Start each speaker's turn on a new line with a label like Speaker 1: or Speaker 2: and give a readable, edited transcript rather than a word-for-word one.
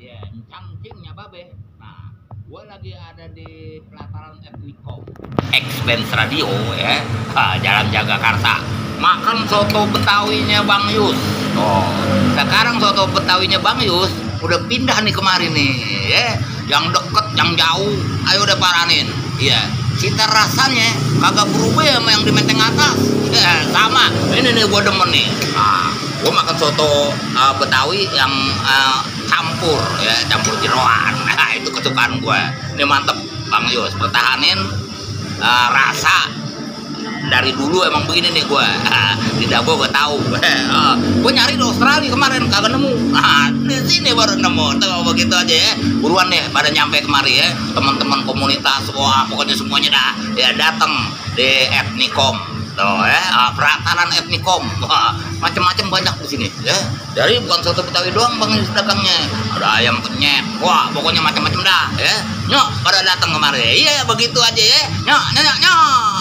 Speaker 1: Ya, cangcingnya babe. Nah, gue lagi ada di pelataran Etnikom Expense Radio ya, Jalan Jagakarsa. Makan soto Betawinya Bang Yus. Oh, sekarang soto Betawinya Bang Yus udah pindah nih kemarin nih, ya. Yang deket, yang jauh, ayo udah paranin. Iya, cita rasanya kagak berubah sama yang di Menteng atas. Ya, sama. Ini nih gue demen nih. Gue makan soto Betawi yang campur ya, campur jeroan. Nah, itu kesukaan gue. Ini mantep Bang Yus, pertahanin rasa dari dulu emang begini nih gue. Di Dago gue tahu. Gue nyari di Australia kemarin kagak nemu. Di sini baru nemu. Tuh begitu aja ya. Buruan deh pada nyampe kemari ya. Teman-teman komunitas, wah pokoknya semuanya dah ya datang di Etnikom. Tuh ya, pelataran Etnikom. Macam-macam banyak di sini ya. Dari bukan soto Betawi doang Bang Yus dagangnya. Ada ayam penyet. Wah, pokoknya macam-macam dah ya. Nyok pada datang kemari. Iya, begitu aja ya. Nyok, nyok, nyok.